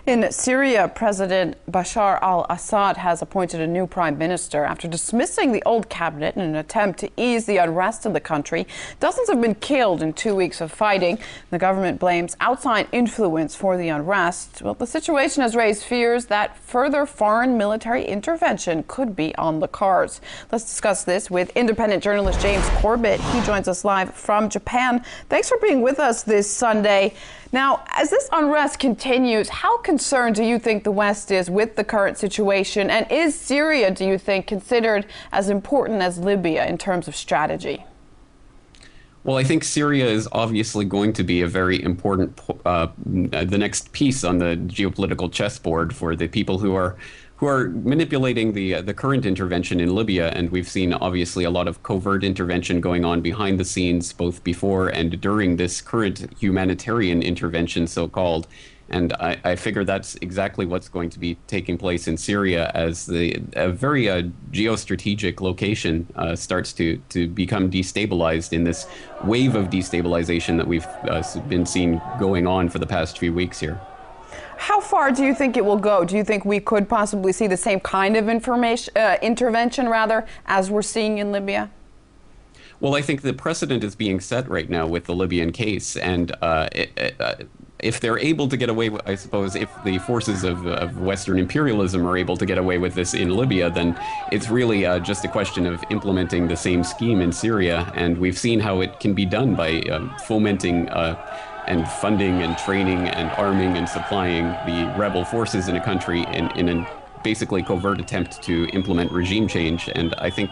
In Syria, President Bashar al-Assad has appointed a new prime minister after dismissing the old cabinet in an attempt to ease the unrest in the country. Dozens have been killed in 2 weeks of fighting. The government blames outside influence for the unrest. Well, the situation has raised fears that further foreign military intervention could be on the cards. Let's discuss this with independent journalist James Corbett. He joins us live from Japan. Thanks for being with us this Sunday. Now, as this unrest continues, how concerned do you think the West is with the current situation? And is Syria, do you think, considered as important as Libya in terms of strategy? Well, I think Syria is obviously going to be a very important, the next piece on the geopolitical chessboard for the people who are manipulating the current intervention in Libya. And we've seen obviously a lot of covert intervention going on behind the scenes, both before and during this current humanitarian intervention, so-called. And I figure that's exactly what's going to be taking place in Syria as a very geostrategic location starts to become destabilized in this wave of destabilization that we've been seeing going on for the past few weeks here. How far do you think it will go? Do you think we could possibly see the same kind of intervention, as we're seeing in Libya? Well, I think the precedent is being set right now with the Libyan case, and if they're able to get away with, I suppose, if the forces of Western imperialism are able to get away with this in Libya, then it's really just a question of implementing the same scheme in Syria. And we've seen how it can be done by fomenting and funding and training and arming and supplying the rebel forces in a country in a basically covert attempt to implement regime change. And I think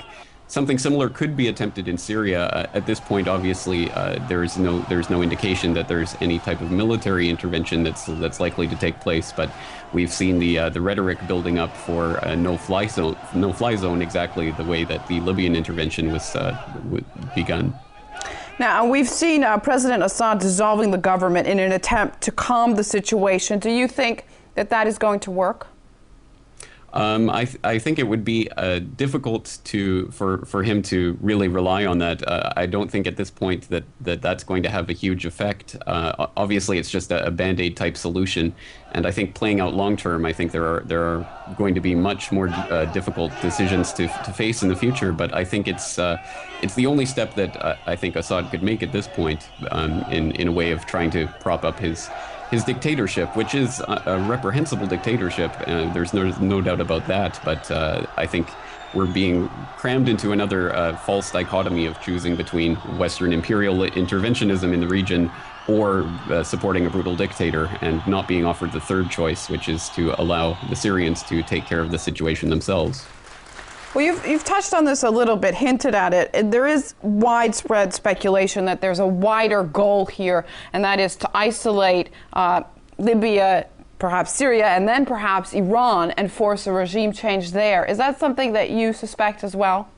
something similar could be attempted in Syria. At this point, obviously, there's no indication that there's any type of military intervention that's likely to take place. But we've seen the rhetoric building up for a no-fly zone, exactly the way that the Libyan intervention was begun. Now, we've seen President Assad dissolving the government in an attempt to calm the situation. Do you think that that is going to work? I think it would be difficult for him to really rely on that. I don't think at this point that's going to have a huge effect. Obviously, it's just a Band-Aid type solution, and I think playing out long term, I think there are going to be much more difficult decisions to face in the future. But I think it's the only step that I think Assad could make at this point in a way of trying to prop up his dictatorship, which is a reprehensible dictatorship. There's no doubt about that. But I think we're being crammed into another false dichotomy of choosing between Western imperial interventionism in the region or supporting a brutal dictator, and not being offered the third choice, which is to allow the Syrians to take care of the situation themselves. Well, you've touched on this a little bit, hinted at it. There is widespread speculation that there's a wider goal here, and that is to isolate Libya, perhaps Syria, and then perhaps Iran, and force a regime change there. Is that something that you suspect as well?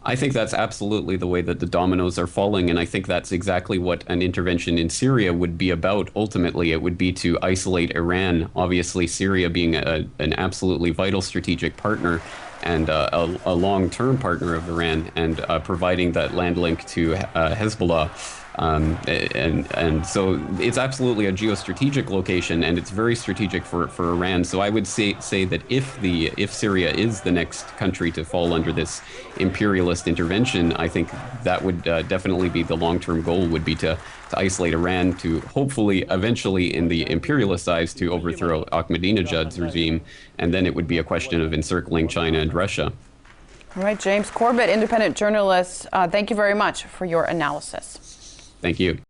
I think that's absolutely the way that the dominoes are falling, and I think that's exactly what an intervention in Syria would be about. Ultimately, it would be to isolate Iran, obviously Syria being an absolutely vital strategic partner and a long-term partner of Iran, and providing that land link to Hezbollah. And so it's absolutely a geostrategic location, and it's very strategic for Iran. So I would say that if Syria is the next country to fall under this imperialist intervention, I think that would definitely be the long-term goal, would be to isolate Iran, to hopefully eventually, in the imperialist eyes, to overthrow Ahmadinejad's regime, and then it would be a question of encircling China and Russia. All right, James Corbett, independent journalist, thank you very much for your analysis. Thank you.